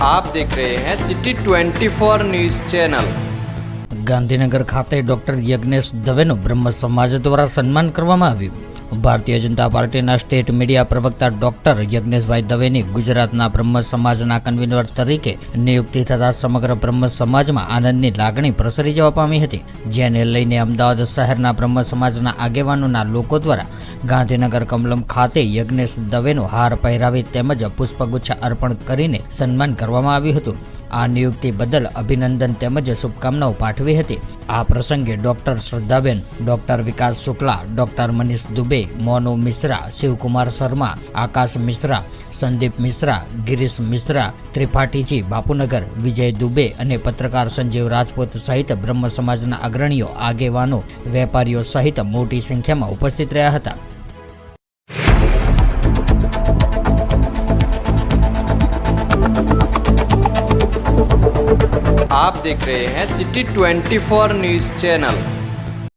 आप देख रहे हैं सिटी 24 न्यूज़ चैनल। ગાંધીનગર ખાતે ડોક્ટર યજ્ઞેશ દવેનું બ્રહ્મ સમાજ દ્વારા સન્માન કરવામાં આવ્યું। ભારતીય જનતા પાર્ટીના સ્ટેટ મીડિયા પ્રવક્તા ડોક્ટર યજ્ઞેશભાઈ દવેની ગુજરાતના બ્રહ્મ સમાજના કન્વીનર તરીકે નિયુક્તિ થતાં સમગ્ર બ્રહ્મ સમાજમાં આનંદની લાગણી પ્રસરી જવા પામી હતી, જેને લઈને અમદાવાદ શહેરના બ્રહ્મ સમાજના આગેવાનોના લોકો દ્વારા ગાંધીનગર કમલમ ખાતે યજ્ઞેશ દવેનો હાર પહેરાવી તેમજ પુષ્પગુચ્છ અર્પણ કરીને સન્માન કરવામાં આવ્યું હતું। આ નિયુક્તિ બદલ અભિનંદન તેમજ શુભકામનાઓ પાઠવી હતી। આ પ્રસંગે ડોક્ટર શ્રદ્ધાબેન, ડોક્ટર વિકાસ શુક્લા, ડોક્ટર મનીષ દુબે, મોનુ મિશ્રા, શિવકુમાર શર્મા, આકાશ મિશ્રા, સંદીપ મિશ્રા, ગિરીશ મિશ્રા, ત્રિપાઠીજી બાપુનગર, વિજય દુબે અને પત્રકાર સંજીવ રાજપૂત સહિત બ્રહ્મ સમાજના અગ્રણીઓ, આગેવાનો, વેપારીઓ સહિત મોટી સંખ્યામાં ઉપસ્થિત રહ્યા હતા। आप देख रहे हैं सिटी 24 न्यूज़ चैनल।